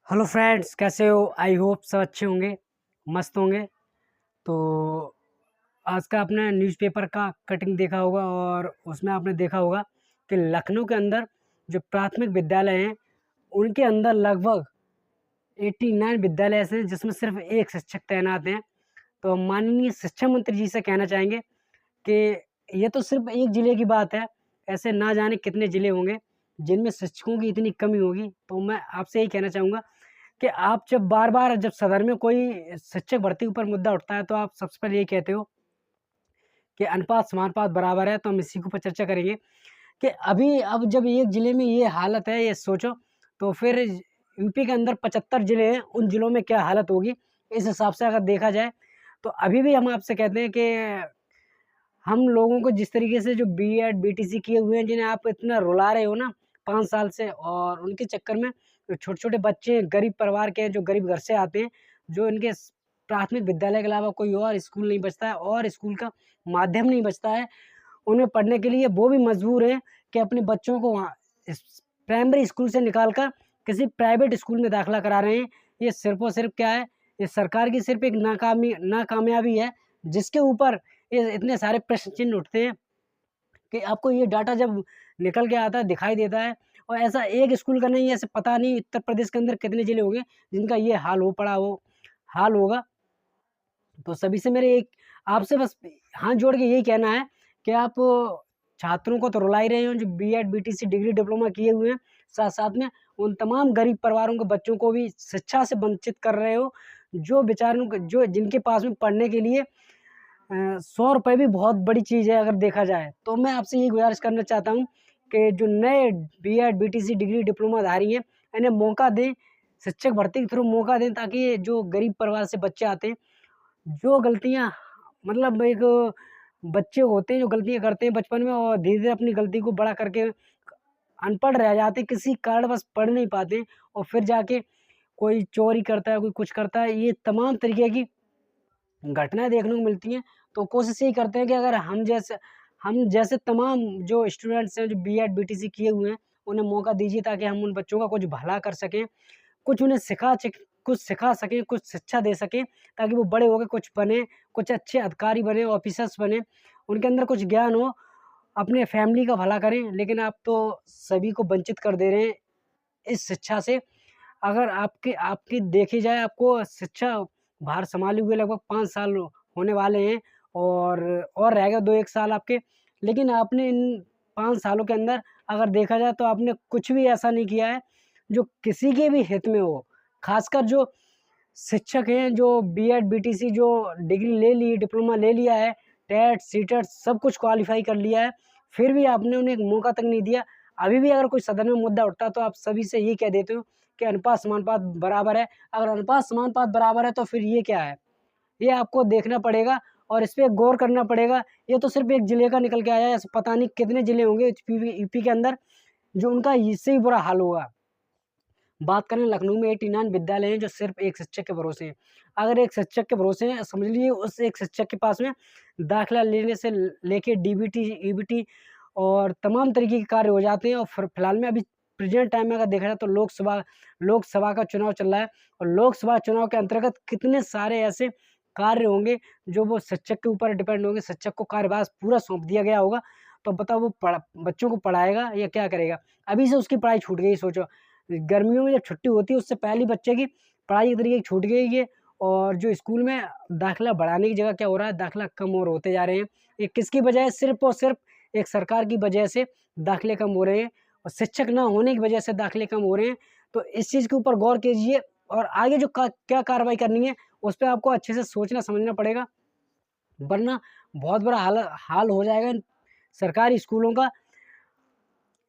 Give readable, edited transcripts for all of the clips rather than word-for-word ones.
Hello friends, कैसे हो? I hope सब अच्छे होंगे, मस्त होंगे। तो आज का आपने न्यूज़पेपर का कटिंग देखा होगा और उसमें आपने देखा होगा कि लखनऊ के अंदर जो प्राथमिक विद्यालय हैं, उनके अंदर लगभग 89 विद्यालय ऐसे हैं जिसमें सिर्फ एक शिक्षक तैनात हैं। तो हम माननीय शिक्षा मंत्री जी से कहना चाहेंगे कि ये तो सिर्फ एक ज़िले की बात है, ऐसे ना जाने कितने ज़िले होंगे जिनमें शिक्षकों की इतनी कमी होगी। तो मैं आपसे यही कहना चाहूँगा कि आप जब बार-बार जब सदन में कोई शिक्षक भर्ती ऊपर मुद्दा उठता है, तो आप सबसे पहले ये कहते हो कि अनुपात समानुपात बराबर है, तो हम इसी के ऊपर चर्चा करेंगे कि अभी अब जब एक ज़िले में ये हालत है, ये सोचो, तो फिर यूपी के अंदर 75 ज़िले हैं, उन ज़िलों में क्या हालत होगी? इस हिसाब से अगर देखा जाए, तो अभी भी हम आपसे कहते हैं कि हम लोगों को जिस तरीके से जो बीएड, बीटीसी किए हुए हैं, जिन्हें आप इतना रुला रहे हो ना 5 साल से, और उनके चक्कर में जो छोटे-छोटे बच्चे गरीब परिवार के हैं, जो गरीब घर से आते हैं, जो इनके प्राथमिक विद्यालय के अलावा कोई और स्कूल नहीं बचता है और स्कूल का माध्यम नहीं बचता है, उन्हें पढ़ने के लिए वो भी मजबूर हैं कि अपने बच्चों को वहाँ इस प्राइमरी स्कूल से निकाल कर किसी प्राइवेट स्कूल में दाखिला करा रहे हैं। ये सिर्फ़ और सिर्फ़ क्या है, ये सरकार की सिर्फ़ एक नाकामयाबी है, जिसके ऊपर ये इतने सारे प्रश्न चिन्ह उठते हैं कि आपको ये डाटा जब निकल के आता है, दिखाई देता है। और ऐसा एक स्कूल का नहीं है, ऐसे पता नहीं उत्तर प्रदेश के अंदर कितने ज़िले होंगे, जिनका ये हाल होगा। तो सभी से मेरे एक आपसे बस हाथ जोड़ के यही कहना है कि आप छात्रों को तो रुला ही रहे हो, जो बीएड, बीटीसी डिग्री, डिप्लोमा किए हुए हैं, साथ-साथ में उन तमाम गरीब परिवारों के बच्चों को भी शिक्षा से वंचित कर रहे हो, जो बेचारों को जो जिनके पास में पढ़ने के लिए ₹100 भी बहुत बड़ी चीज़ है अगर देखा जाए। तो मैं आपसे यही गुज़ारिश करना चाहता हूँ कि जो नए बीएड, बीटीसी डिग्री, डिप्लोमाधारी हैं, इन्हें मौका दें, शिक्षक भर्ती के थ्रू मौका दें, ताकि ये जो गरीब परिवार से बच्चे आते हैं, जो गलतियाँ मतलब एक बच्चे होते हैं जो गलतियाँ करते हैं बचपन में और धीरे-धीरे अपनी गलती को बड़ा करके अनपढ़ रह जाते हैं, किसी कारणवश पढ़ नहीं पाते और फिर जाके कोई चोरी करता है, कोई कुछ करता है। ये तमाम तरीके की घटनाएँ देखने को मिलती हैं। तो कोशिश यही करते हैं कि अगर हम जैसे तमाम जो स्टूडेंट्स हैं, जो बीएड, बीटीसी किए हुए हैं, उन्हें मौका दीजिए ताकि हम उन बच्चों का कुछ भला कर सकें। कुछ उन्हें कुछ सिखा सकें, कुछ शिक्षा दे सकें, ताकि वो बड़े होके कुछ बनें, कुछ अच्छे अधिकारी बनें, ऑफ़िसर्स बनें, उनके अंदर कुछ ज्ञान हो, अपने फैमिली का भला करें। लेकिन आप तो सभी को वंचित कर दे रहे हैं इस शिक्षा से। अगर आपकी आपकी देखी जाए, आपको शिक्षा भार सँभाले हुए लगभग 5 साल होने वाले हैं और रह गए 2-1 साल आपके। लेकिन आपने इन 5 सालों के अंदर अगर देखा जाए तो आपने कुछ भी ऐसा नहीं किया है, जो किसी के भी हित में हो। ख़ासकर जो शिक्षक हैं, जो बीएड, बीटीसी जो डिग्री ले ली, डिप्लोमा ले लिया है, टेट, सीटेट सब कुछ क्वालीफ़ाई कर लिया है, फिर भी आपने उन्हें एक मौका तक नहीं दिया। अभी भी अगर कोई सदन में मुद्दा उठता है तो आप सभी से ये कह देते हो कि अनुपात समानुपात बराबर है। अगर अनुपात समानुपात बराबर है तो फिर ये क्या है? ये आपको देखना पड़ेगा और इस पे गौर करना पड़ेगा। ये तो सिर्फ़ एक ज़िले का निकल के आया है, ऐसे पता नहीं कितने ज़िले होंगे यूपी के अंदर, जो उनका इससे भी बुरा हाल होगा। बात करें लखनऊ में 89 विद्यालय हैं जो सिर्फ़ एक शिक्षक के भरोसे हैं। अगर एक शिक्षक के भरोसे हैं, समझ लीजिए उस एक शिक्षक के पास में दाखिला लेने से लेके डीबीटी, ईबीटी और तमाम तरीके के कार्य हो जाते हैं। और फिलहाल में अभी प्रेज़ेंट टाइम में अगर देखा जाए तो लोकसभा का चुनाव चल रहा है और लोकसभा चुनाव के अंतर्गत कितने सारे ऐसे कार्य होंगे जो वो शिक्षक के ऊपर डिपेंड होंगे। शिक्षक को कार्यभार पूरा सौंप दिया गया होगा, तो बताओ वो बच्चों को पढ़ाएगा या क्या करेगा? अभी से उसकी पढ़ाई छूट गई, सोचो। गर्मियों में जब छुट्टी होती है उससे पहले ही बच्चे की पढ़ाई एक तरीके की छूट गई है और जो स्कूल में दाखिला बढ़ाने की जगह क्या हो रहा है, दाखिला कम और होते जा रहे हैं। ये किसकी वजह है? सिर्फ़ और सिर्फ़ एक सरकार की वजह से दाखिले कम हो रहे हैं और शिक्षक ना होने की वजह से दाखिले कम हो रहे हैं। तो इस चीज़ के ऊपर गौर कीजिए और आगे जो क्या कार्रवाई करनी है, उस पे आपको अच्छे से सोचना समझना पड़ेगा, वरना बहुत बुरा हाल हो जाएगा इन सरकारी स्कूलों का।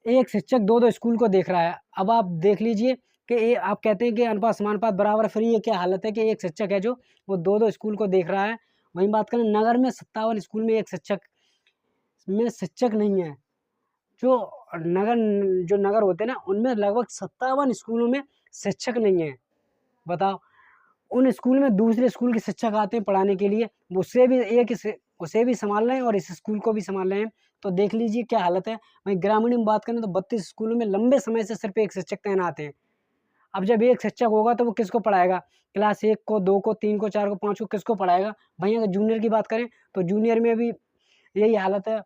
एक शिक्षक 2-2 स्कूल को देख रहा है। अब आप देख लीजिए कि ये आप कहते हैं कि अनुपात समानुपात बराबर है, फिर ये क्या हालत है कि एक शिक्षक है जो वो 2-2 स्कूल को देख रहा है। वहीं बात करें नगर में 57 स्कूल में एक शिक्षक नहीं है। जो नगर होते हैं ना, उनमें लगभग 57 स्कूलों में शिक्षक नहीं है। बताओ, उन स्कूल में दूसरे स्कूल के शिक्षक आते हैं पढ़ाने के लिए, उसे भी सँभाल रहे हैं और इस स्कूल को भी सँभाल रहे हैं। तो देख लीजिए क्या हालत है। वहीं ग्रामीण में बात करें तो 32 स्कूलों में लंबे समय से सिर्फ़ एक शिक्षक तैनात हैं। अब जब एक शिक्षक होगा तो वो किसको पढ़ाएगा? क्लास 1 को, 2 को, 3 को, 4 को, 5 को किसको पढ़ाएगा? वहीं अगर जूनियर की बात करें तो जूनियर में भी यही हालत है।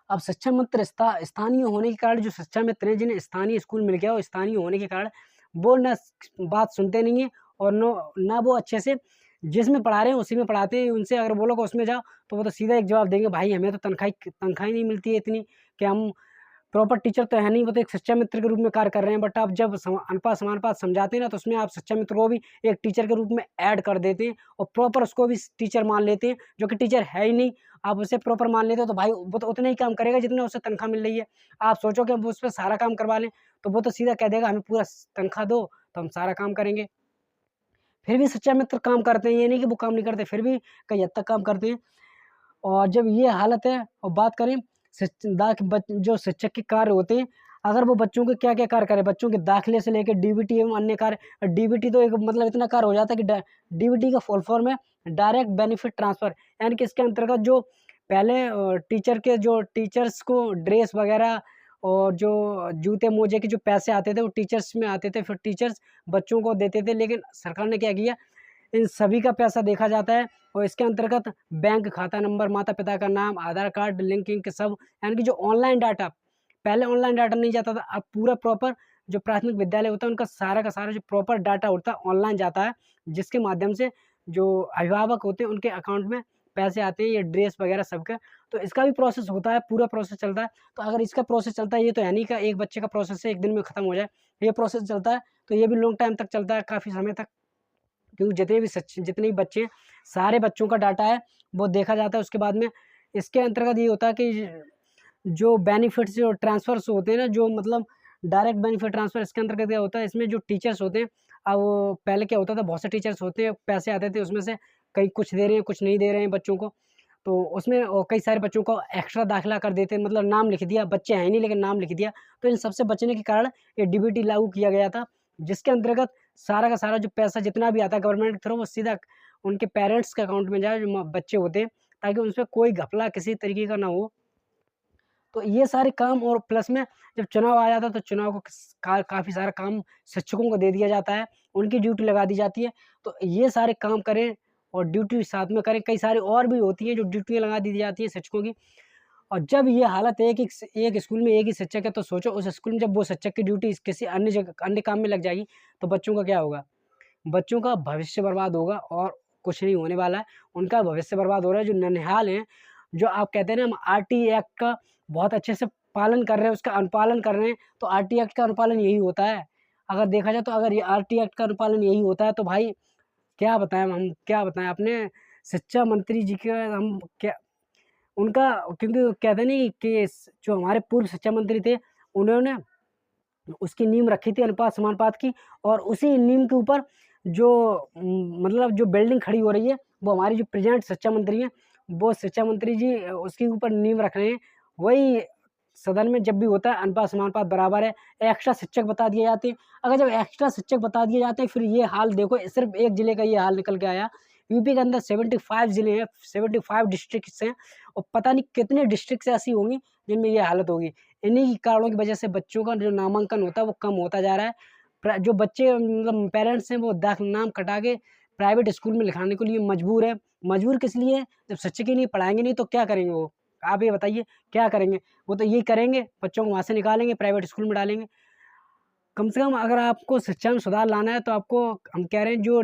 अब शिक्षा मित्र स्थानीय होने के कारण जो शिक्षा मित्र हैं जिन्हें स्थानीय स्कूल मिल गया और स्थानीय होने के कारण वो ना बात सुनते नहीं हैं और ना वो अच्छे से जिसमें पढ़ा रहे हैं उसी में पढ़ाते हैं। उनसे अगर बोलोगे उसमें जाओ तो वो तो सीधा एक जवाब देंगे, भाई हमें तो तनख्वाह ही नहीं मिलती है इतनी कि हम प्रॉपर टीचर तो है नहीं, वो तो एक सच्चा मित्र के रूप में कार्य कर रहे हैं। बट आप जब अनुपात समानुपात समझाते हैं ना तो उसमें आप सच्चा मित्र को भी एक टीचर के रूप में ऐड कर देते हैं और प्रॉपर उसको भी टीचर मान लेते हैं, जो कि टीचर है ही नहीं। आप उसे प्रॉपर मान लेते हो तो भाई वो तो उतना ही काम करेगा जितना उसे तनख्वाह मिल रही है। आप सोचो कि वो उस पर सारा काम करवा लें तो वो तो सीधा कह देगा हमें पूरा तनख्वाह दो तो हम सारा काम करेंगे। फिर भी सच्चा मित्र काम करते हैं, ये नहीं कि वो काम नहीं करते, फिर भी कई हद तक काम करते हैं। और जब ये हालत है और बात करें जो शिक्षक के कार्य होते हैं, अगर वो बच्चों के क्या-क्या कार्य करें, बच्चों के दाखिले से लेके डीबीटी एवं अन्य कार्य। डीबीटी तो एक मतलब इतना कार्य हो जाता है कि डीबीटी का फुल फॉर्म है डायरेक्ट बेनिफिट ट्रांसफ़र, यानी कि इसके अंतर्गत जो पहले टीचर्स को ड्रेस वगैरह और जो जूते-मोजे के जो पैसे आते थे वो टीचर्स में आते थे, फिर टीचर्स बच्चों को देते थे। लेकिन सरकार ने क्या किया, इन सभी का पैसा देखा जाता है और इसके अंतर्गत बैंक खाता नंबर, माता-पिता का नाम, आधार कार्ड लिंकिंग के सब, यानी कि जो ऑनलाइन डाटा, पहले ऑनलाइन डाटा नहीं जाता था, अब पूरा प्रॉपर जो प्राथमिक विद्यालय होता है उनका सारा का सारा जो प्रॉपर डाटा होता है ऑनलाइन जाता है, जिसके माध्यम से जो अभिभावक होते हैं उनके अकाउंट में पैसे आते हैं, ये ड्रेस वगैरह सबका। तो इसका भी प्रोसेस होता है, पूरा प्रोसेस चलता है। तो अगर इसका प्रोसेस चलता है, ये तो है नहीं कि एक बच्चे का प्रोसेस है एक दिन में खत्म हो जाए, ये प्रोसेस चलता है, तो ये भी लॉन्ग टाइम तक चलता है, काफ़ी समय तक। क्योंकि जितने भी बच्चे हैं, सारे बच्चों का डाटा है, वो देखा जाता है। उसके बाद में इसके अंतर्गत ये होता है कि जो बेनिफिट्स जो ट्रांसफ़र्स होते हैं ना, जो मतलब डायरेक्ट बेनिफिट ट्रांसफ़र, इसके अंतर्गत क्या होता है, इसमें जो टीचर्स होते हैं, अब वो पहले क्या होता था, बहुत से टीचर्स होते हैं, पैसे आते थे उसमें से कई कुछ दे रहे हैं, कुछ नहीं दे रहे हैं बच्चों को। तो उसमें कई सारे बच्चों को एक्स्ट्रा दाखिला कर देते हैं, मतलब नाम लिख दिया, बच्चे हैं ही नहीं लेकिन नाम लिख दिया। तो इन सबसे बचने के कारण ये डीबीटी लागू किया गया था, जिसके अंतर्गत सारा का सारा जो पैसा जितना भी आता है गवर्नमेंट के थ्रू वो सीधा उनके पेरेंट्स के अकाउंट में जाए, जो बच्चे होते हैं, ताकि उसमें कोई घपला किसी तरीके का ना हो। तो ये सारे काम और प्लस में जब चुनाव आ जाता है तो चुनाव को काफ़ी सारा काम शिक्षकों को दे दिया जाता है, उनकी ड्यूटी लगा दी जाती है। तो ये सारे काम करें और ड्यूटी साथ में करें, कई सारी और भी होती हैं जो ड्यूटियाँ लगा दी जाती हैं शिक्षकों की। और जब ये हालत है कि एक स्कूल में एक ही शिक्षक है तो सोचो उस स्कूल में जब वो शिक्षक की ड्यूटी किसी अन्य काम में लग जाएगी तो बच्चों का क्या होगा? बच्चों का भविष्य बर्बाद होगा और कुछ नहीं होने वाला है। उनका भविष्य बर्बाद हो रहा है, जो ननिहाल हैं, जो आप कहते हैं ना हम आरटी एक्ट का बहुत अच्छे से पालन कर रहे हैं, उसका अनुपालन कर रहे हैं, तो आरटी एक्ट का अनुपालन यही होता है। अगर देखा जाए तो अगर ये आरटी एक्ट का अनुपालन यही होता है तो भाई क्या बताएँ अपने शिक्षा मंत्री जी का हम क्या उनका, क्योंकि वो कहते नहीं कि जो हमारे पूर्व शिक्षा मंत्री थे, उन्होंने उसकी नींव रखी थी अनुपात-समानुपात की और उसी नींव के ऊपर जो मतलब जो बिल्डिंग खड़ी हो रही है, वो हमारी जो प्रेज़ेंट शिक्षा मंत्री हैं, वो शिक्षा मंत्री जी उसके ऊपर नींव रख रहे हैं। वही सदन में जब भी होता है अनुपात-समानुपात बराबर है, एक्स्ट्रा शिक्षक बता दिए जाते हैं। अगर जब एक्स्ट्रा शिक्षक बता दिए जाते हैं, फिर ये हाल देखो, सिर्फ़ एक ज़िले का ये हाल निकल के आया। यूपी के अंदर 75 ज़िले हैं, 75 डिस्ट्रिक्ट्स हैं और पता नहीं कितने डिस्ट्रिक्ट्स ऐसी होंगी, जिनमें ये हालत होगी। इन्हीं कारणों की वजह से बच्चों का जो नामांकन होता है वो कम होता जा रहा है। जो बच्चे मतलब पेरेंट्स हैं वो नाम कटा के प्राइवेट स्कूल में लिखाने के लिए मजबूर है। मजबूर किस लिए है? जब शिक्षक ही नहीं पढ़ाएँगे नहीं तो क्या करेंगे वो? आप ये बताइए क्या करेंगे? वो तो यही करेंगे, बच्चों को वहाँ से निकालेंगे, प्राइवेट स्कूल में डालेंगे। कम से कम अगर आपको शिक्षा में सुधार लाना है तो आपको हम कह रहे हैं जो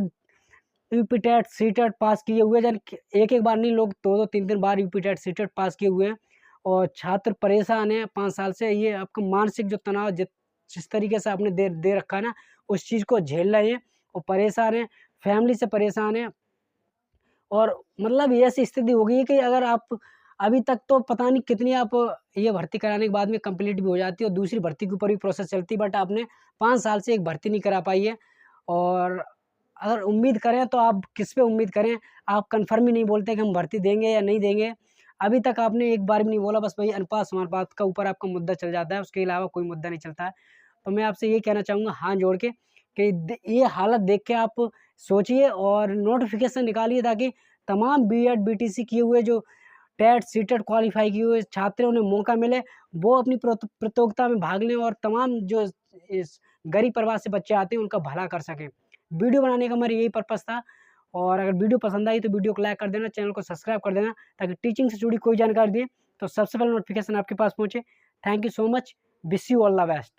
यूपी टेट, सी-टेट पास किए हुए जन एक-एक बार नहीं, लोग 2-2 3-3 बार यूपी टेट, सी-टेट पास किए हुए हैं और छात्र परेशान हैं 5 साल से। ये आपका मानसिक जो तनाव जिस तरीके से आपने दे दे रखा है ना, उस चीज़ को झेल रहे हैं और परेशान हैं, फैमिली से परेशान हैं। और मतलब ये ऐसी स्थिति हो गई है कि अगर आप अभी तक तो पता नहीं कितनी आप ये भर्ती कराने के बाद में कंप्लीट भी हो जाती है और दूसरी भर्ती के ऊपर भी प्रोसेस चलती है, बट आपने 5 साल से एक भर्ती नहीं करा पाई है। और अगर उम्मीद करें तो आप किस पे उम्मीद करें? आप कन्फर्म ही नहीं बोलते कि हम भर्ती देंगे या नहीं देंगे। अभी तक आपने एक बार भी नहीं बोला, बस वही अनुपात-समानुपात का ऊपर आपका मुद्दा चल जाता है, उसके अलावा कोई मुद्दा नहीं चलता है। तो मैं आपसे ये कहना चाहूँगा हाथ जोड़ के कि ये हालत देख के आप सोचिए और नोटिफ़िकेशन निकालिए, ताकि तमाम बीएड, बीटीसी किए हुए जो टेट, सीटेट क्वालीफाई किए हुए छात्र हैं, उन्हें मौका मिले, वो अपनी प्रतियोगिता में भाग लें और तमाम जो इस गरीब परिवार से बच्चे आते हैं, उनका भला कर सकें। वीडियो बनाने का मेरा यही पर्पज़ था। और अगर वीडियो पसंद आई तो वीडियो को लाइक कर देना, चैनल को सब्सक्राइब कर देना, ताकि टीचिंग से जुड़ी कोई जानकारी दें तो सबसे पहले नोटिफिकेशन आपके पास पहुँचे। Thank you so much. Wish you all the best.